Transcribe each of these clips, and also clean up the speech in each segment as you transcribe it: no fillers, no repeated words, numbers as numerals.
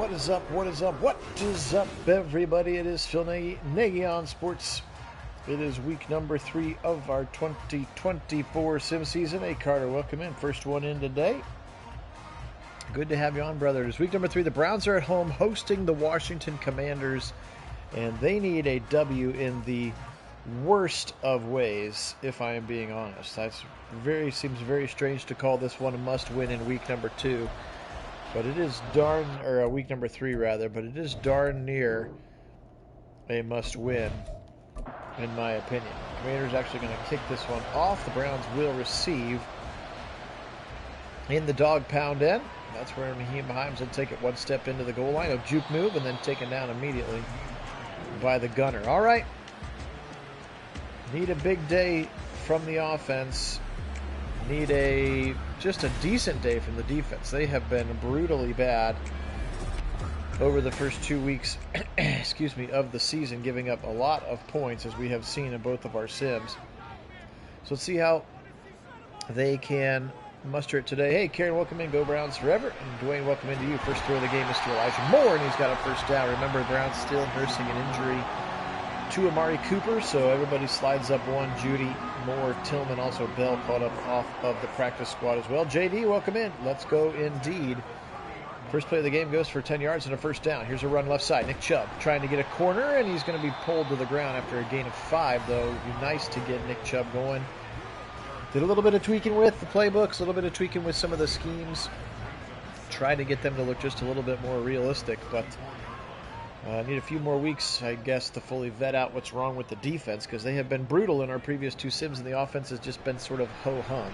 What is up? What is up? What is up, everybody? It is Phil Nagy, Nagy on Sports. It is week number 3 of our 2024 sim season. Hey, Carter, welcome in. First one in today. Good to have you on, brother. It is week number 3. The Browns are at home hosting the Washington Commanders, and they need a W in the worst of ways, if I am being honest. That's seems very strange to call this one a must-win in week number 2. But it is week number 3 rather, but it is darn near a must-win, in my opinion. Commanders actually going to kick this one off. The Browns will receive in the dog pound end. That's where Naheem Himes will take it one step into the goal line. A juke move and then taken down immediately by the gunner. All right. Need a big day from the offense. Need just a decent day from the defense. They have been brutally bad over the first 2 weeks excuse me, of the season, giving up a lot of points, as we have seen in both of our sims. So let's see how they can muster it today. Hey, Karen, welcome in. Go Browns forever. And Dwayne, welcome into you. First throw of the game, Mr. Elijah Moore, and he's got a first down. Remember, Browns still nursing an injury to Amari Cooper, so everybody slides up one. Judy, Moore, Tillman, also Bell caught up off of the practice squad as well. JD, welcome in. Let's go indeed. First play of the game goes for 10 yards and a first down. Here's a run left side. Nick Chubb trying to get a corner, and he's going to be pulled to the ground after a gain of 5, though. It'd be nice to get Nick Chubb going. Did a little bit of tweaking with the playbooks, a little bit of tweaking with some of the schemes. Tried to get them to look just a little bit more realistic, but need a few more weeks, I guess, to fully vet out what's wrong with the defense, because they have been brutal in our previous 2 sims, and the offense has just been sort of ho-hum.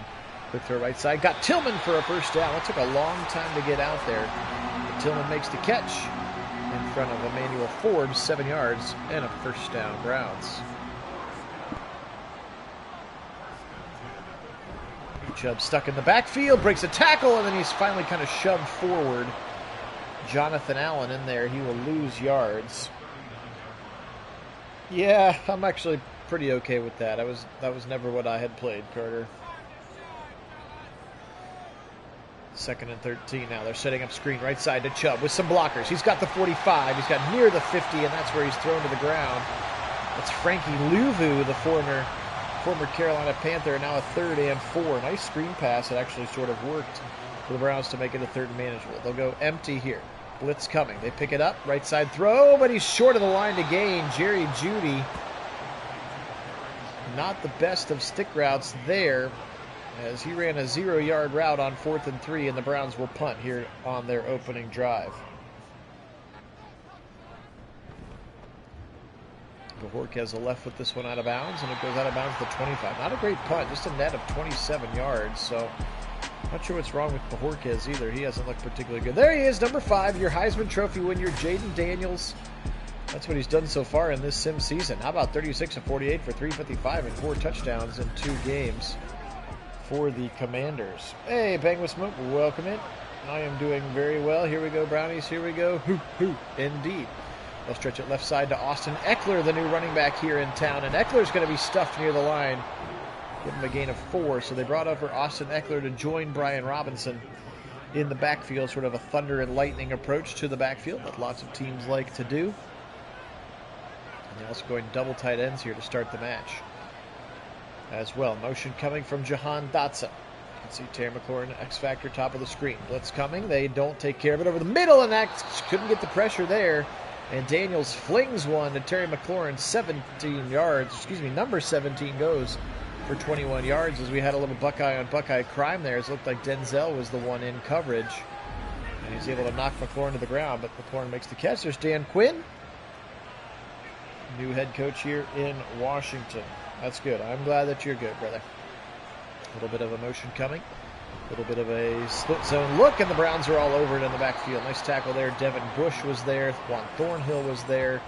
Quick throw right side. Got Tillman for a first down. It took a long time to get out there. But Tillman makes the catch in front of Emmanuel Forbes, 7 yards, and a first down, Browns. Chubb stuck in the backfield, breaks a tackle, and then he's finally kind of shoved forward. Jonathan Allen in there. He will lose yards. Yeah, I'm actually pretty okay with that. That was never what I had played, Carter. 2nd and 13 now. They're setting up screen right side to Chubb with some blockers. He's got the 45. He's got near the 50, and that's where he's thrown to the ground. That's Frankie Louvu, the former Carolina Panther, and now a 3rd and 4. Nice screen pass. It actually sort of worked for the Browns to make it a 3rd and manageable. They'll go empty here. Blitz coming. They pick it up. Right side throw, but he's short of the line to gain. Jerry Jeudy, not the best of stick routes there, as he ran a 0-yard route on 4th and 3, and the Browns will punt here on their opening drive. Bajorquez will left with this one out of bounds, and it goes out of bounds to 25. Not a great punt, just a net of 27 yards, so not sure what's wrong with Bajorquez either. He hasn't looked particularly good. There he is, number 5, your Heisman Trophy winner, Jaden Daniels. That's what he's done so far in this sim season. How about 36 of 48 for 355 and 4 touchdowns in 2 games for the Commanders. Hey, Bang with Smoke, welcome in. I am doing very well. Here we go, Brownies. Here we go. Hoo, indeed. They'll stretch it left side to Austin Eckler, the new running back here in town. And Eckler's going to be stuffed near the line. Give him a gain of 4. So they brought over Austin Eckler to join Brian Robinson in the backfield. Sort of a thunder and lightning approach to the backfield that lots of teams like to do. And they're also going double tight ends here to start the match as well. Motion coming from Jahan Dotson. You can see Terry McLaurin, X Factor, top of the screen. Blitz coming. They don't take care of it over the middle, and that couldn't get the pressure there. And Daniels flings one to Terry McLaurin, 17 yards. Number 17 goes for 21 yards, as we had a little Buckeye on Buckeye crime there. It looked like Denzel was the one in coverage, and he's able to knock McLaurin to the ground, but McLaurin makes the catch. There's Dan Quinn, new head coach here in Washington. That's good. I'm glad that you're good, brother. A little bit of emotion coming. A little bit of a split zone look, and the Browns are all over it in the backfield. Nice tackle there. Devin Bush was there. Juan Thornhill was there.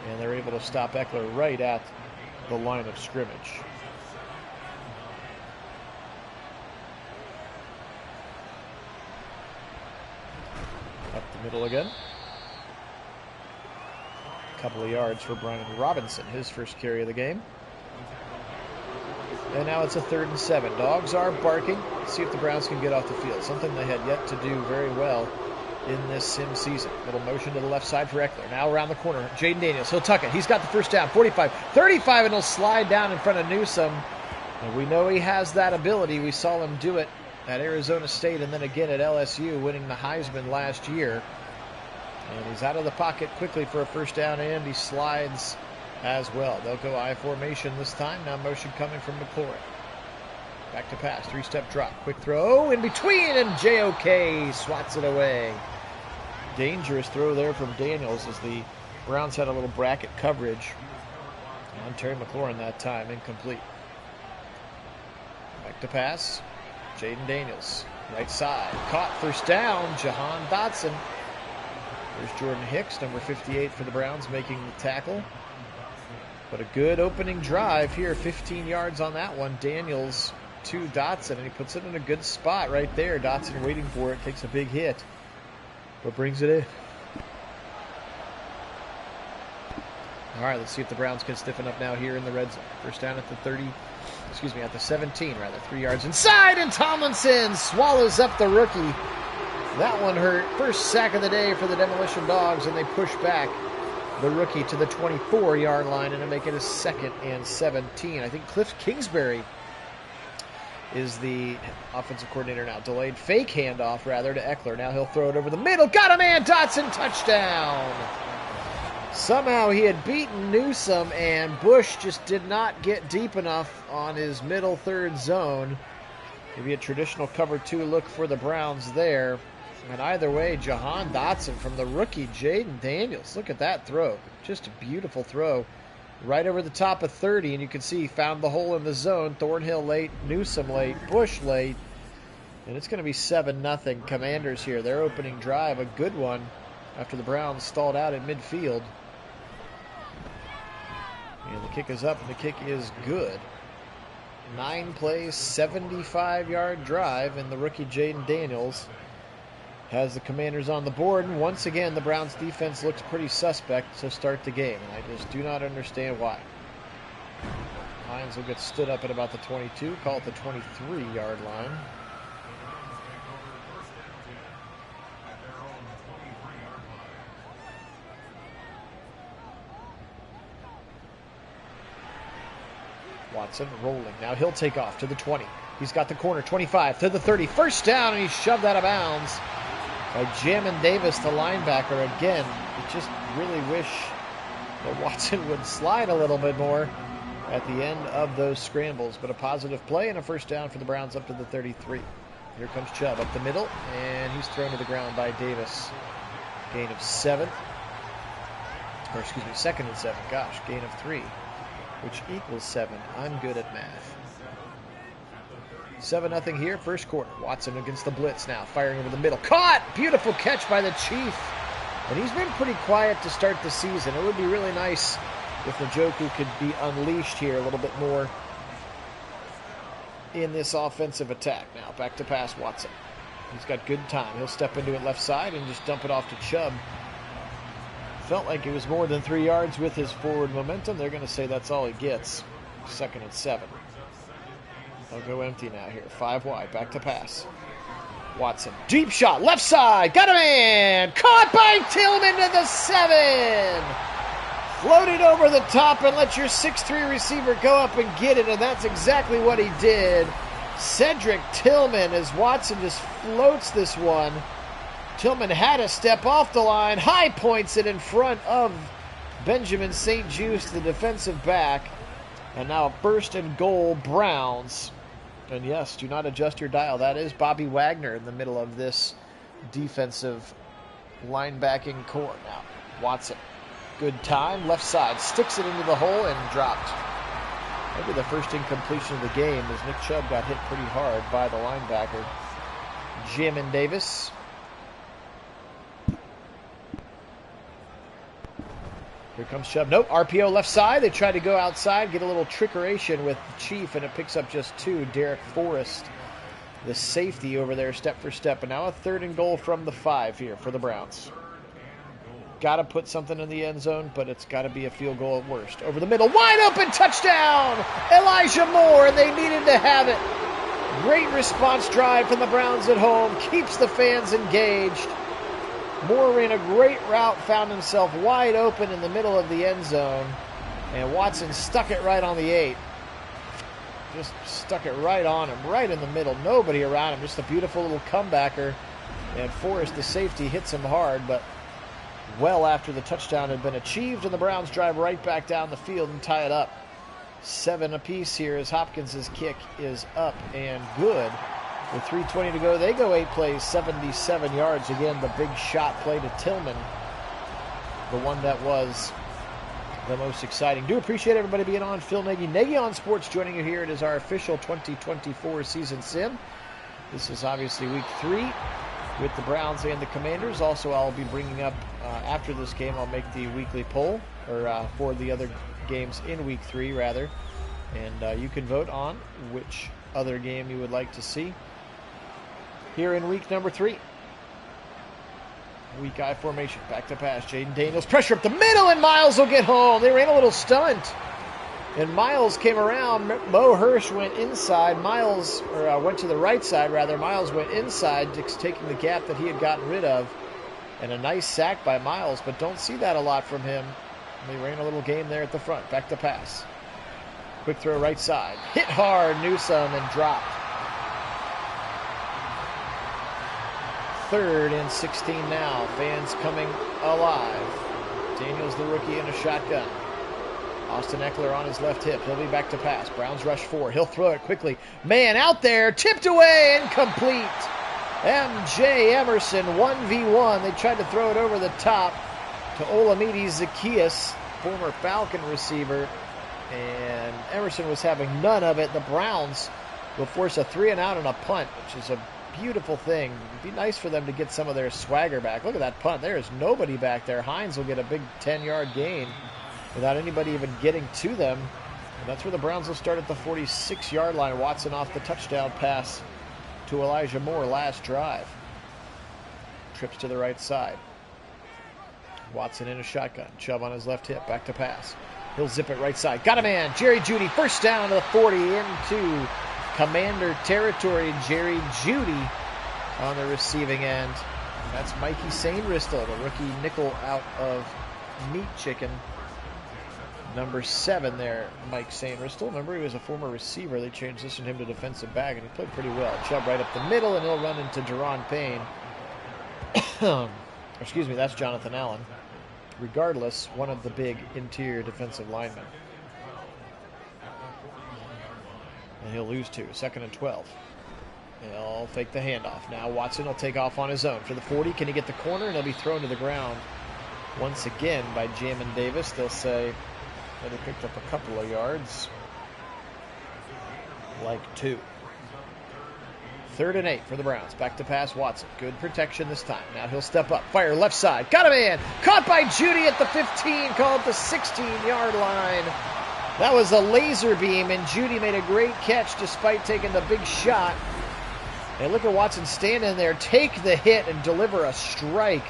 And they're able to stop Eckler right at the line of scrimmage. Up the middle again. A couple of yards for Brian Robinson, his first carry of the game. And now it's a 3rd and 7. Dogs are barking. Let's see if the Browns can get off the field. Something they had yet to do very well in this sim season. Little motion to the left side for Eckler. Now around the corner, Jaden Daniels. He'll tuck it. He's got the first down. 45, 35, and he'll slide down in front of Newsome. And we know he has that ability. We saw him do it at Arizona State and then again at LSU, winning the Heisman last year. And he's out of the pocket quickly for a first down, and he slides as well. They'll go I formation this time. Now motion coming from McLaurin. Back to pass. 3-step drop. Quick throw in between, and JOK swats it away. Dangerous throw there from Daniels as the Browns had a little bracket coverage on Terry McLaurin that time. Incomplete. Back to pass. Jaden Daniels. Right side. Caught. First down. Jahan Dotson. There's Jordan Hicks, number 58 for the Browns, making the tackle. But a good opening drive here. 15 yards on that one. Daniels to Dotson, and he puts it in a good spot right there. Dotson waiting for it. Takes a big hit, but brings it in. All right, let's see if the Browns can stiffen up now here in the red zone. First down at the 30, at the 17, rather. 3 yards inside, and Tomlinson swallows up the rookie. That one hurt. First sack of the day for the Demolition Dogs, and they push back the rookie to the 24-yard line and to make it a 2nd and 17. I think Cliff Kingsbury is the offensive coordinator now. Delayed fake handoff, rather, to Eckler. Now he'll throw it over the middle. Got a man! Dotson, touchdown! Somehow he had beaten Newsome, and Bush just did not get deep enough on his middle third zone. Maybe a traditional cover 2 look for the Browns there. And either way, Jahan Dotson from the rookie Jaden Daniels. Look at that throw. Just a beautiful throw. Right over the top of 30, and you can see he found the hole in the zone. Thornhill late, Newsome late, Bush late. And it's going to be 7-0 Commanders here. Their opening drive, a good one after the Browns stalled out at midfield. And the kick is up, and the kick is good. 9-play, 75-yard drive, and the rookie Jaden Daniels has the Commanders on the board. And once again, the Browns defense looks pretty suspect to start the game, and I just do not understand why. Hines will get stood up at about the 22, call it the 23-yard line. Watson rolling. Now he'll take off to the 20. He's got the corner, 25 to the 30. First down, and he's shoved out of bounds by Jamin Davis, the linebacker. Again, I just really wish that Watson would slide a little bit more at the end of those scrambles. But a positive play and a first down for the Browns up to the 33. Here comes Chubb up the middle, and he's thrown to the ground by Davis. Gain of 7. Or excuse me, 2nd and 7. Gosh, gain of 3, which equals 7. I'm good at math. 7-0 here, first quarter. Watson against the blitz now, firing over the middle. Caught! Beautiful catch by the Chief. And he's been pretty quiet to start the season. It would be really nice if Njoku could be unleashed here a little bit more in this offensive attack. Now, back to pass, Watson. He's got good time. He'll step into it left side and just dump it off to Chubb. Felt like it was more than 3 yards with his forward momentum. They're going to say that's all he gets. 2nd and 7. They'll go empty now here. 5 wide. Back to pass. Watson. Deep shot. Left side. Got a man. Caught by Tillman to the 7. Floated over the top and let your 6'3 receiver go up and get it. And that's exactly what he did. Cedric Tillman, as Watson just floats this one. Tillman had a step off the line. High points it in front of Benjamin St. Juste, the defensive back. And now a 1st and goal, Browns. And yes, do not adjust your dial. That is Bobby Wagner in the middle of this defensive linebacking core. Now, Watson, good time, left side, sticks it into the hole and dropped. Maybe the first incompletion of the game as Nick Chubb got hit pretty hard by the linebacker. Jamin Davis. Here comes Chubb. Nope, RPO left side. They try to go outside, get a little trickeration with the Chief, and it picks up just 2. Derek Forrest, the safety over there, step for step. And now a 3rd and goal from the 5 here for the Browns. Got to put something in the end zone, but it's got to be a field goal at worst. Over the middle, wide open, touchdown! Elijah Moore, and they needed to have it. Great response drive from the Browns at home. Keeps the fans engaged. Moore ran a great route, found himself wide open in the middle of the end zone, and Watson stuck it right on the 8. Just stuck it right on him, right in the middle. Nobody around him, just a beautiful little comebacker. And Forrest, the safety, hits him hard, but well after the touchdown had been achieved, and the Browns drive right back down the field and tie it up. 7 apiece here as Hopkins' kick is up and good. With 3:20 to go, they go 8 plays, 77 yards. Again, the big shot play to Tillman, the one that was the most exciting. Do appreciate everybody being on. Phil Nagy, Nagy on Sports, joining you here. It is our official 2024 season sim. This is obviously week 3 with the Browns and the Commanders. Also, I'll be bringing up, after this game, I'll make the weekly poll, or for the other games in week 3, rather. And you can vote on which other game you would like to see here in week number 3. Weak I formation, back to pass. Jaden Daniels, pressure up the middle, and Miles will get home. They ran a little stunt, and Miles came around. Mo Hirsch went inside. Miles, or went to the right side, rather. Miles went inside, taking the gap that he had gotten rid of. And a nice sack by Miles, but don't see that a lot from him. They ran a little game there at the front. Back to pass. Quick throw right side. Hit hard, Newsome, and dropped. 3rd and 16 now. Fans coming alive. Daniels, the rookie, in a shotgun. Austin Eckler on his left hip. He'll be back to pass. Browns rush 4. He'll throw it quickly. Man out there. Tipped away. Incomplete. M.J. Emerson, 1v1. They tried to throw it over the top to Olamide Zaccheaus, former Falcon receiver. And Emerson was having none of it. The Browns will force a 3-and-out and a punt, which is a beautiful thing. It'd be nice for them to get some of their swagger back. Look at that punt. There is nobody back there. Hines will get a big 10-yard gain without anybody even getting to them. And that's where the Browns will start at the 46-yard line. Watson off the touchdown pass to Elijah Moore last drive. Trips to the right side. Watson in a shotgun. Chubb on his left hip. Back to pass. He'll zip it right side. Got a man. Jerry Jeudy, first down to the 40 into Commander territory. Jerry Jeudy on the receiving end. That's Mikey Sainristil, the rookie nickel out of Meat Chicken. Number 7 there, Mike Sainristil. Remember, he was a former receiver. They transitioned him to defensive back, and he played pretty well. Chubb right up the middle, and he'll run into Deron Payne. Excuse me, that's Jonathan Allen. Regardless, one of the big interior defensive linemen. And he'll lose 2. 2nd and 12. He'll fake the handoff. Now Watson will take off on his own. For the 40, can he get the corner? And he'll be thrown to the ground once again by Jamin Davis. They'll say that he picked up a couple of yards. Like 2. 3rd and 8 for the Browns. Back to pass, Watson. Good protection this time. Now he'll step up. Fire left side. Got a man. Caught by Jeudy at the 15. Called the 16-yard line. That was a laser beam, and Jeudy made a great catch despite taking the big shot. And look at Watson standing there, take the hit, and deliver a strike.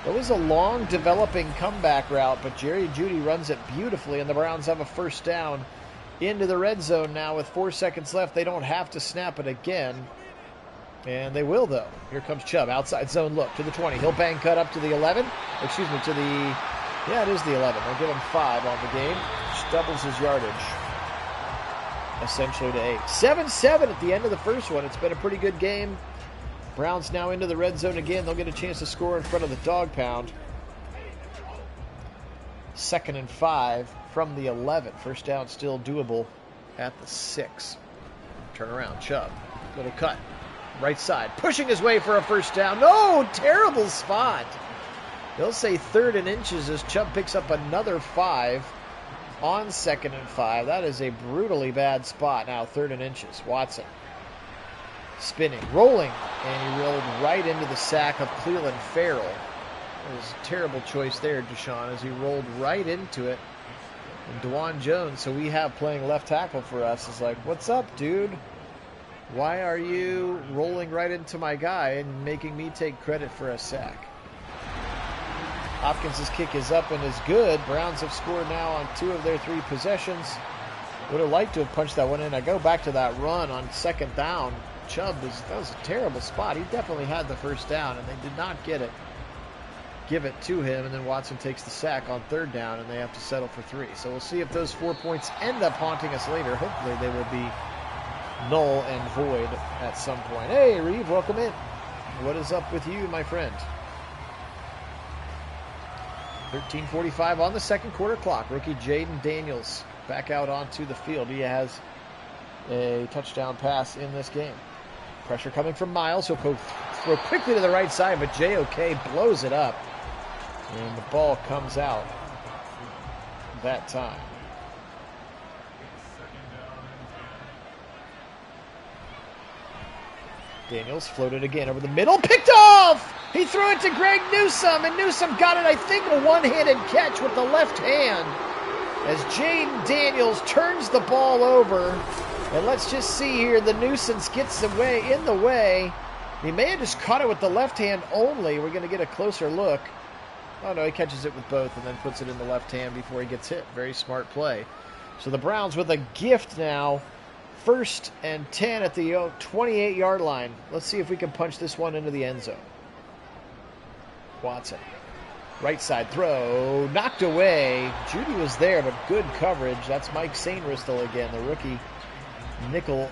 It was a long developing comeback route, but Jerry Jeudy runs it beautifully, and the Browns have a first down into the red zone now with 4 seconds left. They don't have to snap it again. And they will, though. Here comes Chubb. Outside zone look to the 20. He'll bang cut up to the 11. Excuse me, to the... Yeah, it is the 11. They'll give him 5 on the game. Which doubles his yardage. Essentially to 8. 7-7 at the end of the first one. It's been a pretty good game. Browns now into the red zone again. They'll get a chance to score in front of the dog pound. 2nd and 5 from the 11. First down still doable at the 6. Turn around. Chubb. Little cut. Right side. Pushing his way for a first down. No! Terrible spot. They'll say 3rd and inches as Chubb picks up another 5 on 2nd and 5. That is a brutally bad spot. Now 3rd and inches. Watson spinning, rolling, and he rolled right into the sack of Cleveland Farrell. It was a terrible choice there, Deshaun, as he rolled right into it. And DeJuan Jones, who we have playing left tackle for us, is like, what's up, dude? Why are you rolling right into my guy and making me take credit for a sack? Hopkins' kick is up and is good. Browns have scored now on 2 of their 3 possessions. Would have liked to have punched that one in. I go back to that run on 2nd down. Chubb, that was a terrible spot. He definitely had the first down, and they did not get it. give it to him, and then Watson takes the sack on third down, and they have to settle for 3. So we'll see if those 4 points end up haunting us later. Hopefully they will be null and void at some point. Hey, Reeve, welcome in. What is up with you, my friend? 13:45 on the second quarter clock. Rookie Jaden Daniels back out onto the field. He has a touchdown pass in this game. Pressure coming from Miles. He'll go throw quickly to the right side, but JOK blows it up. And the ball comes out that time. Daniels floated again over the middle. Picked off! He threw it to Greg Newsome, and Newsome got it, I think, a one-handed catch with the left hand. As Jaden Daniels turns the ball over. And let's just see here, the nuisance gets away in the way. He may have just caught it with the left hand only. We're going to get a closer look. Oh, no, he catches it with both and then puts it in the left hand before he gets hit. Very smart play. So the Browns with a gift now. 1st and 10 at the 28-yard line. Let's see if we can punch this one into the end zone. Watson. Right side throw. Knocked away. Judy was there, but good coverage. That's Mike Sainristel again, the rookie nickel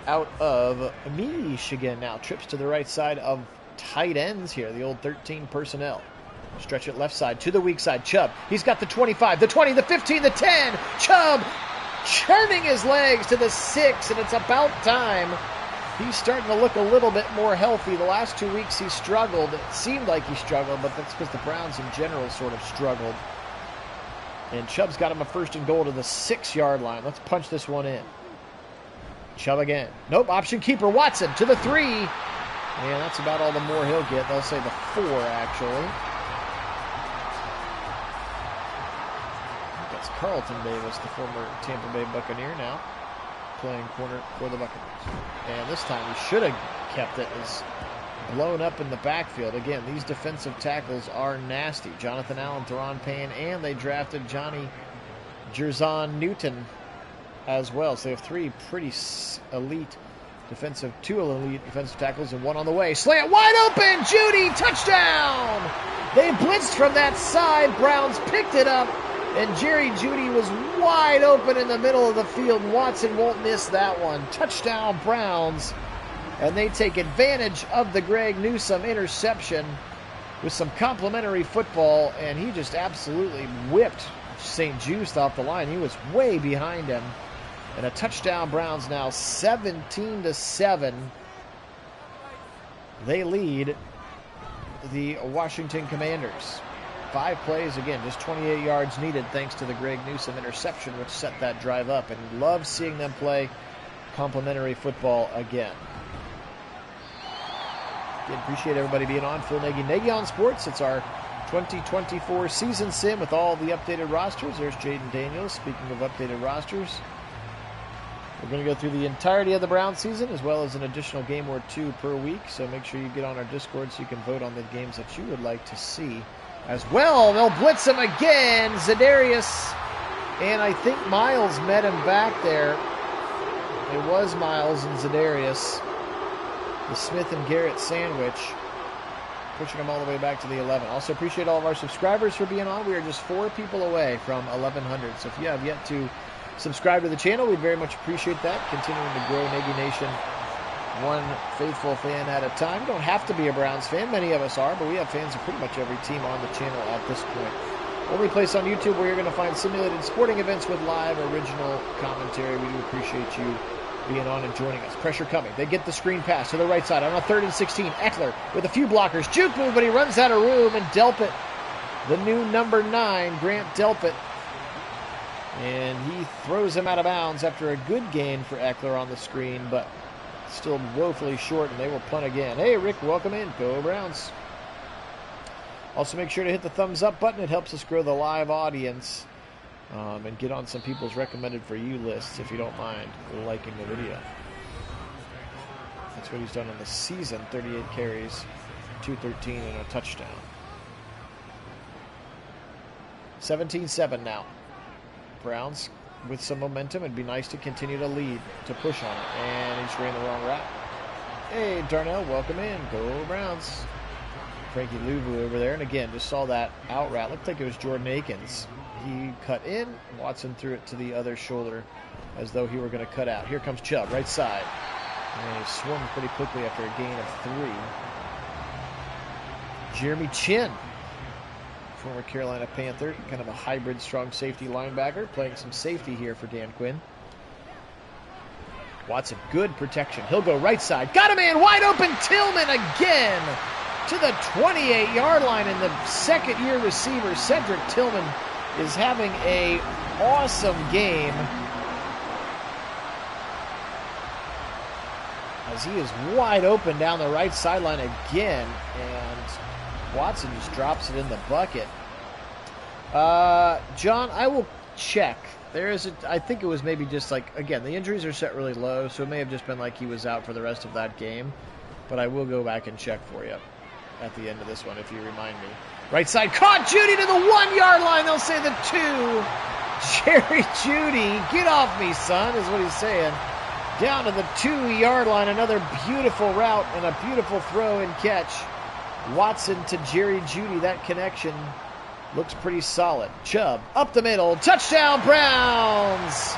out of Michigan. Now trips to the right side of tight ends here. The old 13 personnel. Stretch it left side to the weak side. Chubb. He's got the 25, the 20, the 15, the 10. Chubb churning his legs to the 6, and it's about time. He's starting to look a little bit more healthy. The last 2 weeks he struggled. It seemed like he struggled, but that's because the Browns in general sort of struggled. And Chubb's got him a 1st and goal to the 6-yard line. Let's punch this one in. Chubb again. Nope, option keeper. Watson to the 3. And that's about all the more he'll get. They'll say the 4, actually. That's Carlton Davis, the former Tampa Bay Buccaneer, now playing corner for the Buccaneers. And this time he should have kept it. It's blown up in the backfield. Again, these defensive tackles are nasty. Jonathan Allen, Theron Payne, and they drafted Johnny Jerzon Newton as well. So they have 3 pretty elite defensive, 2 elite defensive tackles and 1 on the way. Slant wide open. Judy, touchdown. They blitzed from that side. Browns picked it up, and Jerry Judy was wide open in the middle of the field. Watson won't miss that one. Touchdown Browns, and they take advantage of the Greg Newsome interception with some complimentary football, and he just absolutely whipped St. Juste off the line. He was way behind him. And a touchdown. Browns now 17-7. They lead the Washington Commanders. 5 plays, again, just 28 yards needed thanks to the Greg Newsome interception, which set that drive up. And love seeing them play complimentary football again. Again, appreciate everybody being on. Phil Nagy on Sports. It's our 2024 season sim with all the updated rosters. There's Jaden Daniels. Speaking of updated rosters, we're going to go through the entirety of the Browns season as well as an additional game or 2 per week. So make sure you get on our Discord so you can vote on the games that you would like to see as well. They'll blitz him again. Za'Darius, and I think Miles met him back there. It was Miles and Za'Darius. The Smith and Garrett sandwich, pushing them all the way back to the 11. Also appreciate all of our subscribers for being on. We are just 4 people away from 1,100. So if you have yet to subscribe to the channel, we'd very much appreciate that. Continuing to grow Nagy Nation one faithful fan at a time. You don't have to be a Browns fan. Many of us are, but we have fans of pretty much every team on the channel at this point. Only place on YouTube where you're going to find simulated sporting events with live original commentary. We do appreciate you being on and joining us. Pressure coming. They get the screen pass to the right side on a 3rd and 16. Eckler with a few blockers. Juke move, but he runs out of room, and Delpit, the new number 9, Grant Delpit, and he throws him out of bounds after a good gain for Eckler on the screen, but still woefully short, and they will punt again. Hey, Rick, welcome in. Go Browns. Also, make sure to hit the thumbs up button. It helps us grow the live audience and get on some people's recommended for you lists if you don't mind liking the video. That's what he's done on the season. 38 carries, 213, and a touchdown. 17-7 now. Browns with some momentum. It'd be nice to continue to lead, to push on it. And he's ran the wrong route. Hey, Darnell, welcome in. Go Browns. Frankie Louvu over there. And again, just saw that out route. Looked like it was Jordan Akins. He cut in. Watson threw it to the other shoulder as though he were going to cut out. Here comes Chubb, right side. And he swung pretty quickly after a gain of 3. Jeremy Chin, former Carolina Panther, kind of a hybrid strong safety linebacker, playing some safety here for Dan Quinn. Watson, good protection. He'll go right side. Got a man wide open. Tillman again to the 28-yard line. And the second-year receiver, Cedric Tillman, is having an awesome game as he is wide open down the right sideline again. And Watson just drops it in the bucket. John, I will check. I think it was maybe just like, again, the injuries are set really low, so it may have just been like he was out for the rest of that game. But I will go back and check for you at the end of this one if you remind me. Right side, caught Judy to the 1-yard line. They'll say the 2. Jerry Judy, get off me, son, is what he's saying. Down to the 2-yard line. Another beautiful route and a beautiful throw and catch. Watson to Jerry Judy. That connection looks pretty solid. Chubb up the middle. Touchdown, Browns!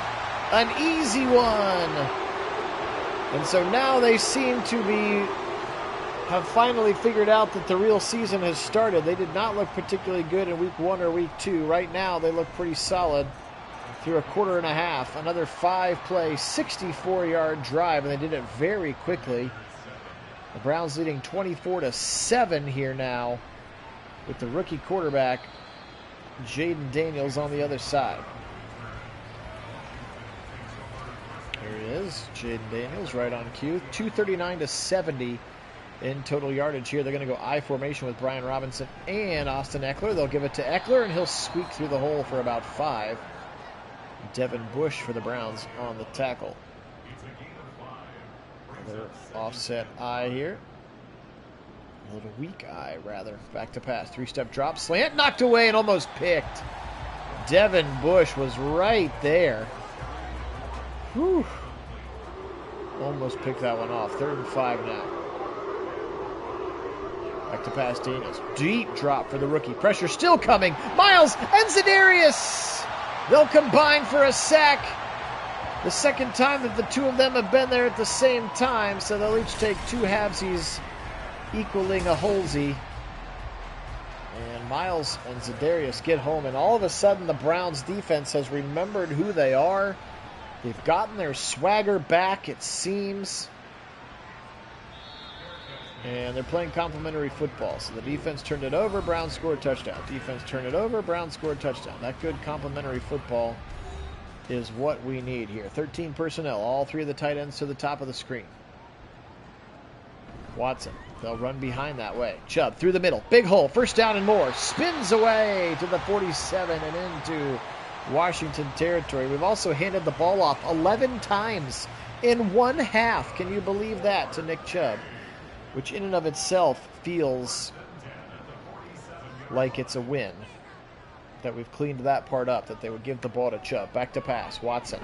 An easy one. And so now they seem to have finally figured out that the real season has started. They did not look particularly good in week 1 or week 2. Right now they look pretty solid through a quarter and a half. Another 5-play, 64-yard drive, and they did it very quickly. The Browns leading 24-7 here now with the rookie quarterback Jaden Daniels on the other side. Here he is, Jaden Daniels, right on cue. 239-70 in total yardage here. They're going to go I formation with Brian Robinson and Austin Eckler. They'll give it to Eckler, and he'll squeak through the hole for about 5. Devin Bush for the Browns on the tackle. Another offset I here. A little weak eye, rather. Back to pass. 3-step drop. Slant knocked away and almost picked. Devin Bush was right there. Whew. Almost picked that one off. 3rd and 5 now. Back to pass, Daniels. Deep drop for the rookie. Pressure still coming. Miles and Za'Darius. They'll combine for a sack. The second time that the two of them have been there at the same time, so they'll each take 2 halvesies, equaling a holesy. And Miles and Za'Darius get home, and all of a sudden the Browns defense has remembered who they are. They've gotten their swagger back, it seems. And they're playing complimentary football. So the defense turned it over, Browns scored touchdown. Defense turned it over, Browns scored touchdown. That good complimentary football is what we need here. 13 personnel, all 3 of the tight ends to the top of the screen. Watson, they'll run behind that way. Chubb through the middle, big hole, first down and more. Spins away to the 47 and into Washington territory. We've also handed the ball off 11 times in 1 half. Can you believe that, to Nick Chubb? Which in and of itself feels like it's a win. That we've cleaned that part up, that they would give the ball to Chubb. Back to pass, Watson.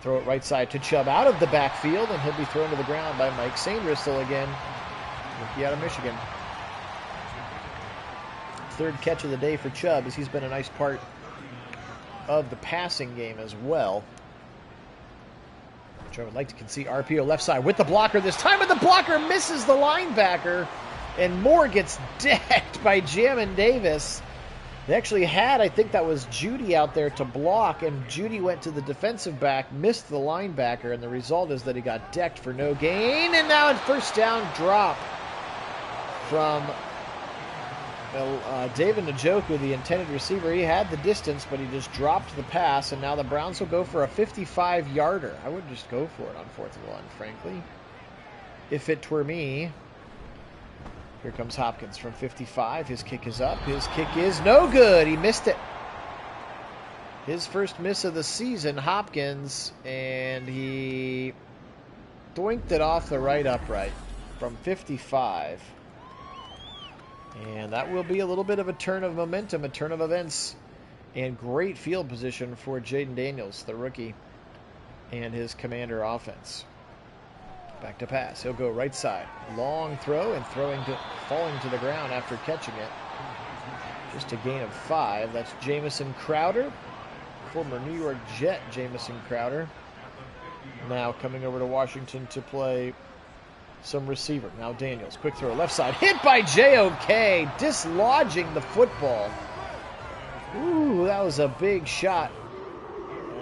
Throw it right side to Chubb out of the backfield, and he'll be thrown to the ground by Mike Sainristil again. Rookie out of Michigan. 3rd catch of the day for Chubb, as he's been a nice part of the passing game as well. Which I would like to see. RPO left side with the blocker this time, but the blocker misses the linebacker, and Moore gets decked by Jamin Davis. They actually had, I think that was Judy out there to block, and Judy went to the defensive back, missed the linebacker, and the result is that he got decked for no gain, and now a first down drop from David Njoku, the intended receiver. He had the distance, but he just dropped the pass, and now the Browns will go for a 55-yarder. I would just go for it on 4th and 1, frankly, if it were me. Here comes Hopkins from 55. His kick is up. His kick is no good. He missed it. His first miss of the season, Hopkins, and he doinked it off the right upright from 55. And that will be a little bit of a turn of momentum, a turn of events, and great field position for Jaden Daniels, the rookie, and his Commander offense. Back to pass. He'll go right side. Long throw and falling to the ground after catching it. Just a gain of 5. That's Jamison Crowder. Former New York Jet Jamison Crowder. Now coming over to Washington to play some receiver. Now Daniels. Quick throw. Left side. Hit by JOK. Dislodging the football. Ooh, that was a big shot.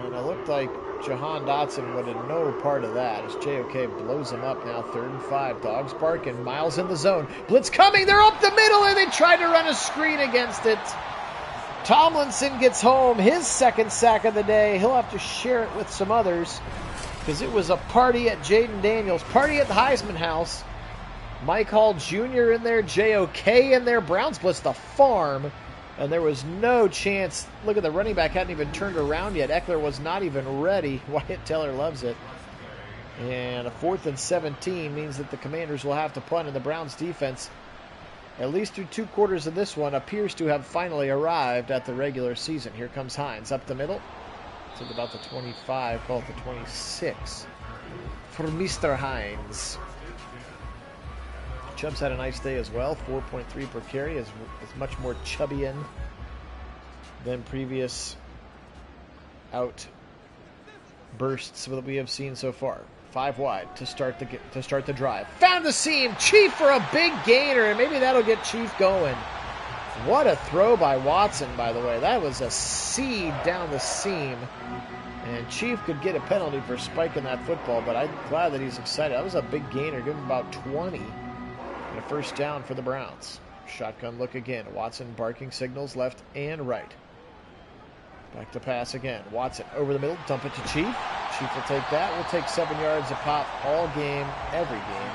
And it looked like Jahan Dotson wanted no part of that as JOK blows him up. Now 3rd and 5. Dogs barking. Miles in the zone. Blitz coming. They're up the middle and they tried to run a screen against it. Tomlinson gets home. His 2nd sack of the day. He'll have to share it with some others because it was a party at Jaden Daniels. Party at the Heisman house. Mike Hall Jr. in there. JOK in there. Browns blitz the farm. And there was no chance. Look at the running back, hadn't even turned around yet. Eckler was not even ready. Wyatt Teller loves it. And a 4th and 17 means that the Commanders will have to punt, and the Browns defense, at least through 2 quarters of this one, appears to have finally arrived at the regular season. Here comes Hines up the middle. It's at about the 25, call it the 26 for Mr. Hines. Chubb's had a nice day as well. 4.3 per carry is much more chubby in than previous outbursts that we have seen so far. 5 wide to start the drive. Found the seam. Chief for a big gainer, and maybe that'll get Chief going. What a throw by Watson, by the way. That was a seed down the seam. And Chief could get a penalty for spiking that football, but I'm glad that he's excited. That was a big gainer. Give him about 20. And a 1st down for the Browns. Shotgun look again. Watson barking signals left and right. Back to pass again. Watson over the middle. Dump it to Chief. Chief will take that. We'll take 7 yards a pop all game, every game.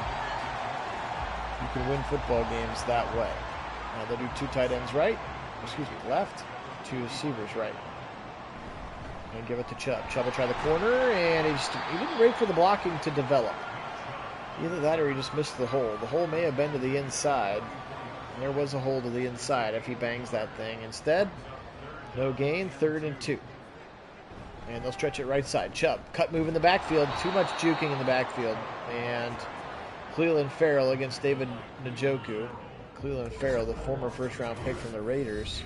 You can win football games that way. Now they'll do 2 tight ends left, 2 receivers right. And give it to Chubb. Chubb will try the corner, and he didn't wait for the blocking to develop. Either that or he just missed the hole. The hole may have been to the inside. And there was a hole to the inside if he bangs that thing. Instead, no gain, 3rd and 2. And they'll stretch it right side. Chubb, cut move in the backfield. Too much juking in the backfield. And Cleveland Farrell against David Njoku. Cleveland Farrell, the former 1st-round pick from the Raiders,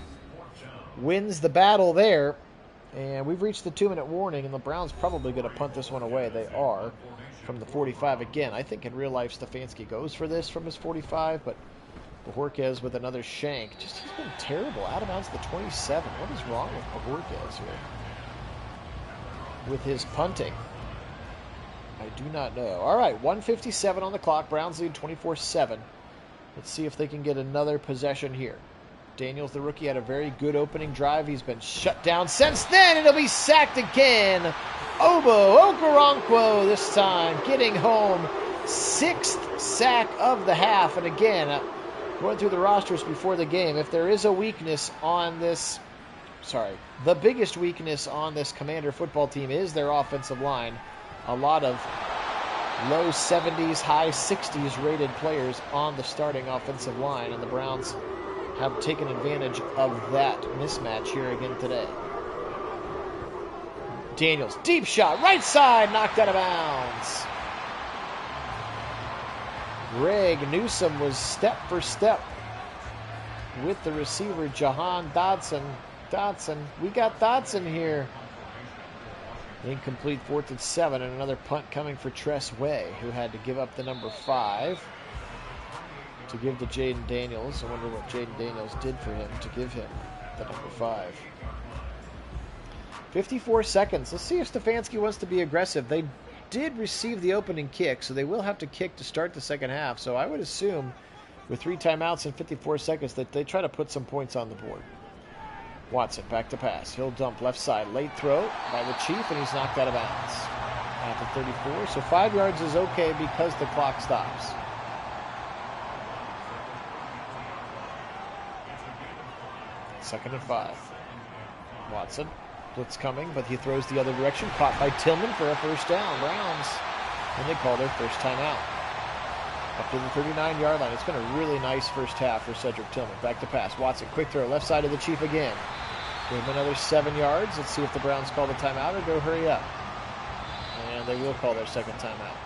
wins the battle there. And we've reached the 2-minute warning, and the Browns probably going to punt this one away. They are. From the 45 again. I think in real life Stefanski goes for this from his 45, but Bojorquez with another shank. He's been terrible. Out of bounds to the 27. What is wrong with Bojorquez here? With his punting. I do not know. All right, 1:57 on the clock. Browns lead 24-7. Let's see if they can get another possession here. Daniels, the rookie, had a very good opening drive. He's been shut down since then, and he'll be sacked again. Obo Okoronkwo this time getting home. 6th sack of the half. And again, going through the rosters before the game, if there is a weakness on this, the biggest weakness on this Commander football team is their offensive line. A lot of low 70s, high 60s rated players on the starting offensive line, and the Browns have taken advantage of that mismatch here again today. Daniels, deep shot, right side, knocked out of bounds. Greg Newsome was step for step with the receiver, Jahan Dotson. We got Dotson here. Incomplete, 4th and 7, and another punt coming for Tress Way, who had to give up the number 5 to give to Jaden Daniels. I wonder what Jaden Daniels did for him to give him the number 5. 54 seconds. Let's see if Stefanski wants to be aggressive. They did receive the opening kick, so they will have to kick to start the second half. So I would assume with 3 timeouts and 54 seconds that they try to put some points on the board. Watson back to pass. He'll dump left side. Late throw by the Chief, and he's knocked out of bounds. At the 34. So 5 yards is okay because the clock stops. Second and 5. Watson. Blitz coming, but he throws the other direction. Caught by Tillman for a 1st down. Browns. And they call their first timeout. Up to the 39-yard line. It's been a really nice first half for Cedric Tillman. Back to pass. Watson, quick throw. Left side of the Chief again. Give him another 7 yards. Let's see if the Browns call the timeout or go hurry up. And they will call their second timeout.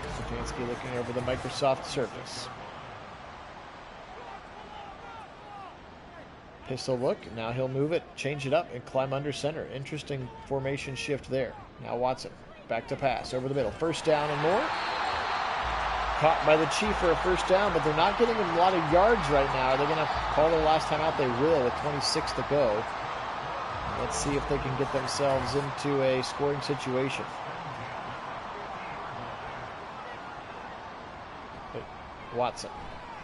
Stefanski looking over the Microsoft Surface. Pistol look. Now he'll move it, change it up, and climb under center. Interesting formation shift there. Now Watson. Back to pass. Over the middle. First down and more. Caught by the Chief for a first down, but they're not getting a lot of yards right now. Are they going to call their last time out? They will with 26 to go. Let's see if they can get themselves into a scoring situation. Watson.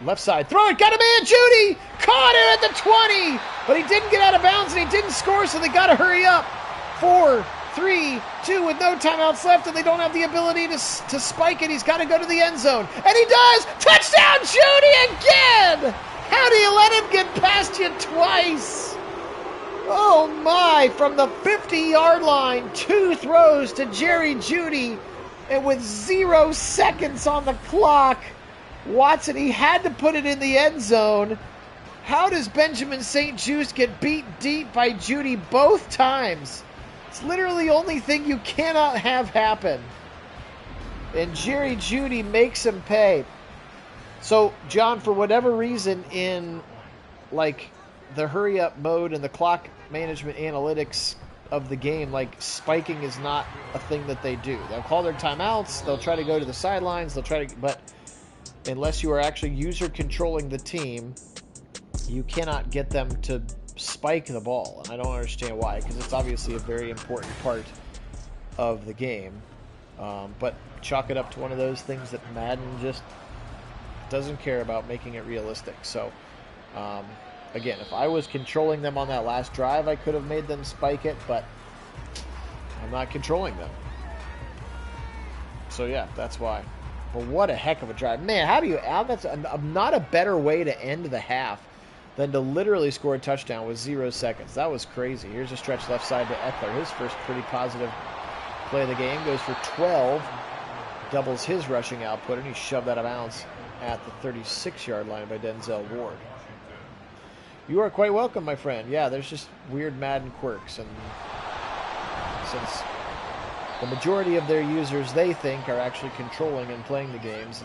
Left side. Throw it. Got a man. Judy. Caught it at the 20. But he didn't get out of bounds and he didn't score, so they got to hurry up. 4, 3, 2 with no timeouts left, and they don't have the ability to spike it. He's got to go to the end zone. And he does. Touchdown, Judy again. How do you let him get past you twice? Oh my, from the 50-yard line, 2 throws to Jerry Jeudy, and with 0 seconds on the clock, Watson, he had to put it in the end zone. How does Benjamin St. Juste get beat deep by Jeudy both times? It's literally the only thing you cannot have happen. And Jerry Jeudy makes him pay. So, John, for whatever reason, in like the hurry-up mode and the clock management analytics of the game, like spiking is not a thing that they do. They'll call their timeouts, they'll try to go to the sidelines, but unless you are actually user controlling the team, you cannot get them to spike the ball. And I don't understand why, because it's obviously a very important part of the game. But chalk it up to one of those things that Madden just doesn't care about making it realistic. So, again, if I was controlling them on that last drive, I could have made them spike it, but I'm not controlling them. So, yeah, that's why. But what a heck of a drive. Man, how do you... That's not a better way to end the half than to literally score a touchdown with 0 seconds. That was crazy. Here's a stretch left side to Eckler. His first pretty positive play of the game. Goes for 12. Doubles his rushing output, and he shoved out of bounds at the 36-yard line by Denzel Ward. You are quite welcome, my friend. Yeah, there's just weird Madden quirks, and since the majority of their users, they think, are actually controlling and playing the games,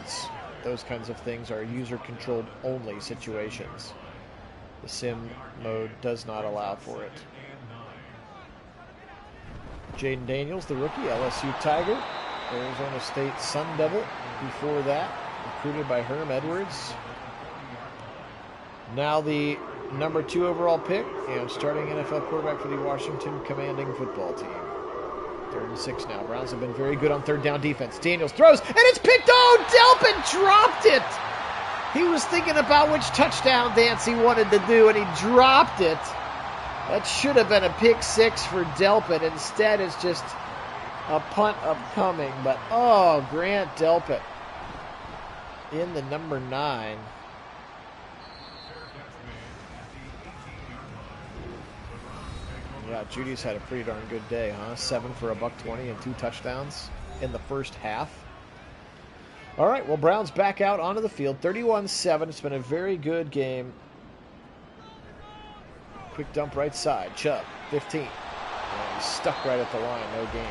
those kinds of things are user-controlled only situations. The sim mode does not allow for it. Jaden Daniels, the rookie, LSU Tiger, Arizona State Sun Devil. Before that, recruited by Herm Edwards. Now the number 2 overall pick and starting NFL quarterback for the Washington Commanding football team. 3rd and 6 now. Browns have been very good on third down defense. Daniels throws, and it's picked. Oh, Delpit dropped it. He was thinking about which touchdown dance he wanted to do, and he dropped it. That should have been a pick 6 for Delpit. Instead, it's just a punt upcoming. But, oh, Grant Delpit in the number 9. Yeah, Judy's had a pretty darn good day, huh? 7 for $120 and 2 touchdowns in the first half. All right, well, Browns back out onto the field, 31-7. It's been a very good game. Quick dump right side. Chubb, 15. And he's stuck right at the line, no gain.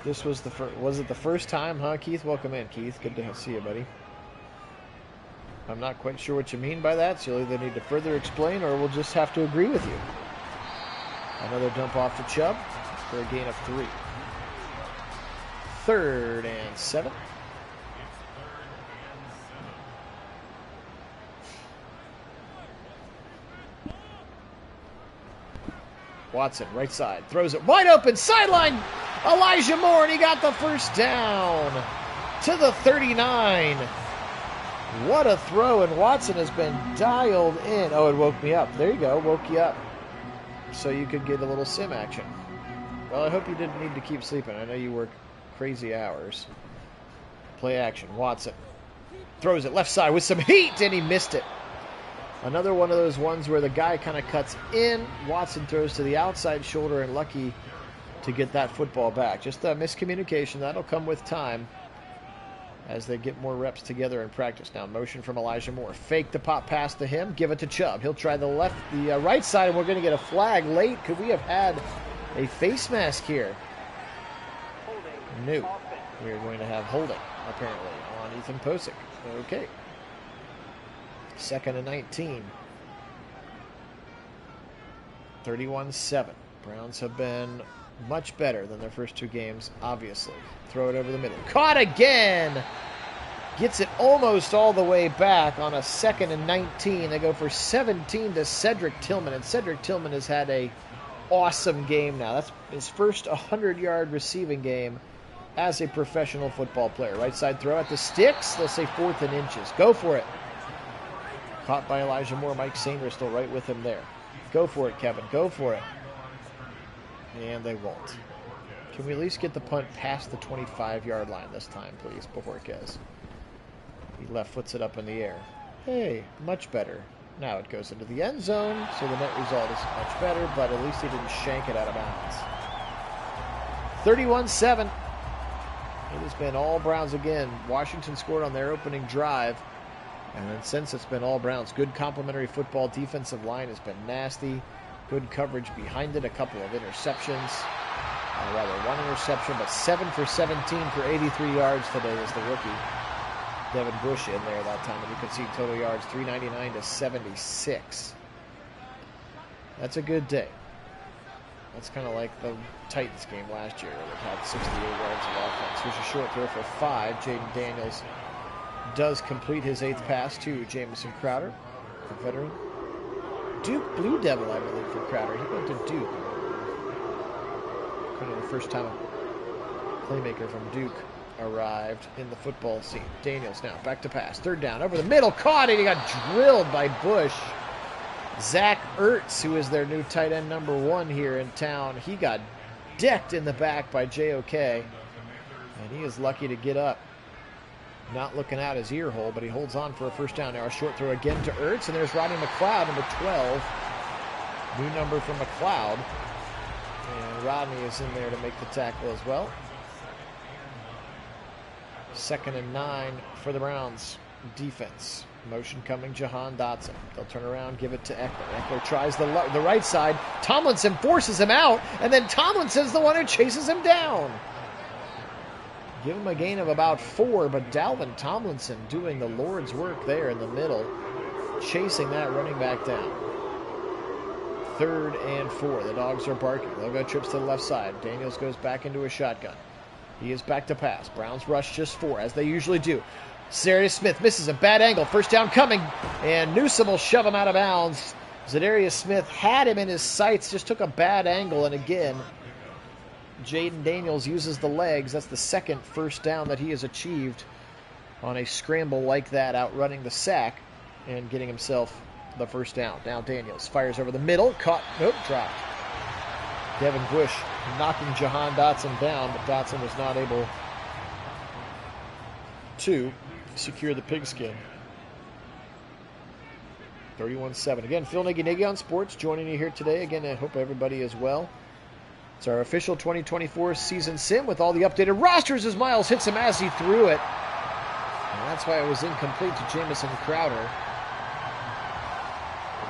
This was it the first time, huh, Keith? Welcome in, Keith. Good to see you, buddy. I'm not quite sure what you mean by that, so you'll either need to further explain or we'll just have to agree with you. Another dump off to Chubb for a gain of 3. 3rd and 7. Watson, right side, throws it wide open, sideline, Elijah Moore, and he got the first down to the 39. What a throw, and Watson has been dialed in. Oh, it woke me up. There you go, woke you up. So you could get a little sim action. Well, I hope you didn't need to keep sleeping. I know you work crazy hours. Play action. Watson throws it left side with some heat, and he missed it. Another one of those ones where the guy kind of cuts in. Watson throws to the outside shoulder, and lucky to get that football back. Just a miscommunication. That'll come with time. as they get more reps together in practice. Now motion from Elijah Moore. Fake the pop pass to him. Give it to Chubb. He'll try the right side, and we're going to get a flag late. Could we have had a face mask here? No. We're going to have holding, apparently, on Ethan Posick. Okay. 2nd and 19. 31-7. Browns have been much better than their first 2 games, obviously. Throw it over the middle. Caught again! Gets it almost all the way back on a 2nd and 19. They go for 17 to Cedric Tillman, and Cedric Tillman has had a awesome game now. That's his first 100-yard receiving game as a professional football player. Right side throw at the sticks. They'll say 4th and inches. Go for it. Caught by Elijah Moore. Mike Sainer still right with him there. Go for it, Kevin. Go for it. And they won't. Can we at least get the punt past the 25-yard line this time, please, before it goes? He left foots it up in the air. Hey, much better. Now it goes into the end zone, so the net result is much better, but at least he didn't shank it out of bounds. 31-7. It has been all Browns again. Washington scored on their opening drive, and then since it's been all Browns. Good complementary football. Defensive line has been nasty. Good coverage behind it. A couple of interceptions. Rather, 1 interception, but 7 for 17 for 83 yards today is the rookie. Devin Bush in there that time, and you can see total yards 399 to 76. That's a good day. That's kind of like the Titans game last year, where they had 68 yards of offense. Here's a short throw for 5. Jaden Daniels does complete his 8th pass to Jamison Crowder, a veteran. Duke Blue Devil, I believe, for Crowder. He went to Duke. Kind of the first time a playmaker from Duke arrived in the football scene. Daniels now back to pass. 3rd down over the middle. Caught it. He got drilled by Bush. Zach Ertz, who is their new tight end number 1 here in town, he got decked in the back by JOK, and he is lucky to get up. Not looking out his ear hole, but he holds on for a first down. Now a short throw again to Ertz, and there's Rodney McLeod, number 12. New number for McLeod. And Rodney is in there to make the tackle as well. 2nd and 9 for the Browns defense. Motion coming, Jahan Dotson. They'll turn around, give it to Eckler. Eckler tries the right side. Tomlinson forces him out, and then Tomlinson's the one who chases him down. Give him a gain of about 4, but Dalvin Tomlinson doing the Lord's work there in the middle, chasing that running back down. 3rd and 4. The Dogs are barking. They'll go trips to the left side. Daniels goes back into a shotgun. He is back to pass. Browns rush just 4, as they usually do. Zadarius Smith misses a bad angle. First down coming, and Newsome will shove him out of bounds. Zadarius Smith had him in his sights, just took a bad angle, and again, Jaden Daniels uses the legs. That's the 2nd first down that he has achieved on a scramble like that, outrunning the sack and getting himself the first down. Now Daniels fires over the middle, caught, nope, dropped. Devin Bush knocking Jahan Dotson down, but Dotson was not able to secure the pigskin. 31-7. Again, Phil Nagy on Sports joining you here today. Again, I hope everybody is well. It's our official 2024 season sim with all the updated rosters as Miles hits him as he threw it. And that's why it was incomplete to Jamison Crowder.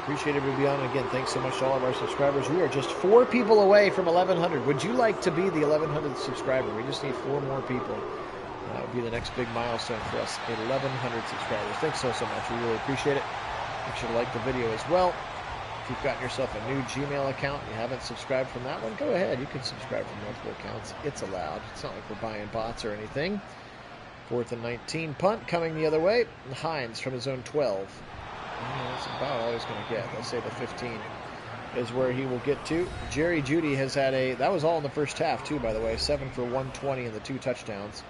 Appreciate everybody on. Again, thanks so much to all of our subscribers. We are just 4 people away from 1,100. Would you like to be the 1,100th subscriber? We just need 4 more people. That would be the next big milestone for us, 1,100 subscribers. Thanks so much. We really appreciate it. Make sure to like the video as well. If you've gotten yourself a new Gmail account and you haven't subscribed from that one, go ahead. You can subscribe from multiple accounts. It's allowed. It's not like we're buying bots or anything. 4th and 19. Punt coming the other way. Hines from his own 12. That's about all he's going to get. Let's say the 15 is where he will get to. Jerry Jeudy has had that was all in the first half too, by the way. 7 for 120 and the 2 touchdowns.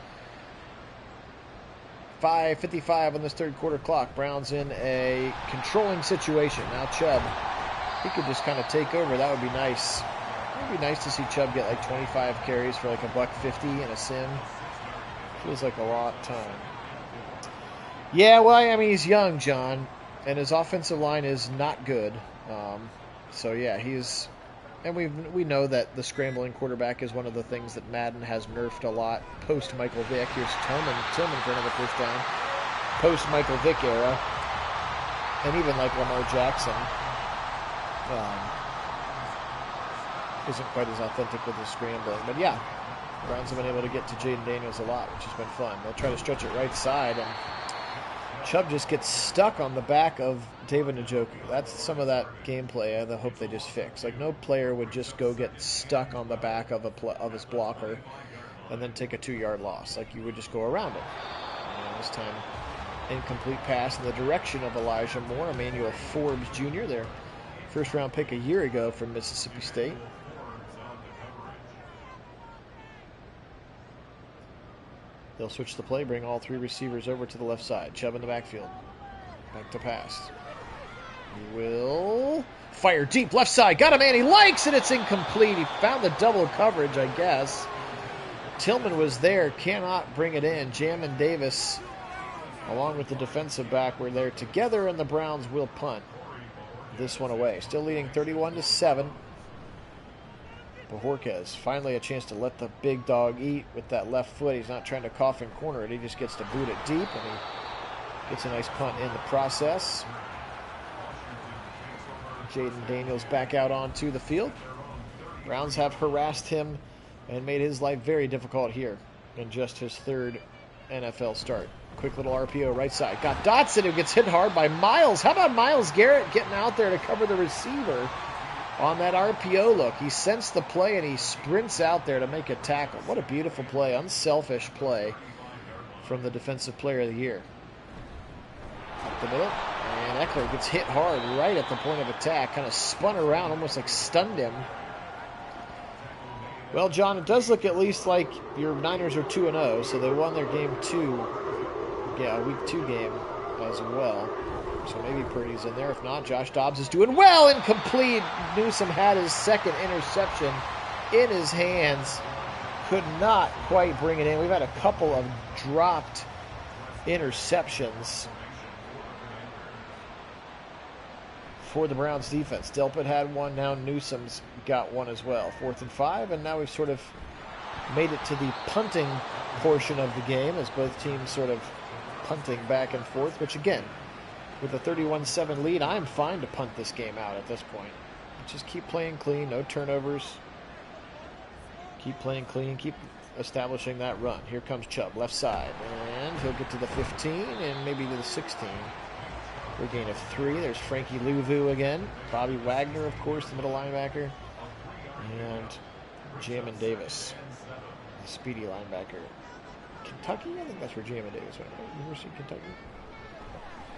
5:55 on this 3rd quarter clock. Browns in a controlling situation. Now Chubb, he could just kind of take over. That would be nice. It would be nice to see Chubb get like 25 carries for like $150 in a sim. Feels like a lot of time. Yeah, well, I mean, he's young, John, and his offensive line is not good. So yeah, he's And we know that the scrambling quarterback is one of the things that Madden has nerfed a lot post Michael Vick. Here's Tillman for another first down. Post Michael Vick era, and even like Lamar Jackson isn't quite as authentic with his scrambling. But yeah, Browns have been able to get to Jaden Daniels a lot, which has been fun. They'll try to stretch it right side, and Chubb just gets stuck on the back of David Njoku. That's some of that gameplay I hope they just fix. Like, no player would just go get stuck on the back of his blocker and then take a 2-yard loss. Like, you would just go around it. And this time, incomplete pass in the direction of Elijah Moore, Emmanuel Forbes Jr., their first-round pick a year ago from Mississippi State. They'll switch the play, bring all 3 receivers over to the left side. Chubb in the backfield. Back to pass. He will fire deep left side. Got a man he likes, and it's incomplete. He found the double coverage, I guess. Tillman was there, cannot bring it in. Jamin Davis, along with the defensive back, were there together, and the Browns will punt this one away. Still leading 31-7. Bojorquez finally a chance to let the big dog eat with that left foot. He's not trying to coffin corner it. He just gets to boot it deep, and he gets a nice punt in the process. Jaden Daniels back out onto the field. Browns have harassed him and made his life very difficult here in just his 3rd NFL start. Quick little RPO right side. Got Dotson, who gets hit hard by Miles. How about Myles Garrett getting out there to cover the receiver on that RPO look? He sensed the play, and he sprints out there to make a tackle. What a beautiful play, unselfish play from the Defensive Player of the Year. Up the middle, and Eckler gets hit hard right at the point of attack. Kind of spun around, almost like stunned him. Well, John, it does look at least like your Niners are 2-0, so they won their game 2. Yeah, week 2 game as well. So maybe Purdy's in there. If not, Josh Dobbs is doing well. Incomplete. Newsome had his 2nd interception in his hands. Could not quite bring it in. We've had a couple of dropped interceptions for the Browns defense. Delpit had one. Now Newsome's got one as well. 4th and 5, and now we've sort of made it to the punting portion of the game as both teams sort of punting back and forth, which again, with a 31-7 lead, I'm fine to punt this game out at this point. Just keep playing clean, no turnovers. Keep playing clean, keep establishing that run. Here comes Chubb, left side, and he'll get to the 15 and maybe to the 16. For a gain of 3. There's Frankie Louvu again. Bobby Wagner, of course, the middle linebacker. And Jamin Davis, the speedy linebacker. Kentucky? I think that's where Jamin Davis went. University of Kentucky.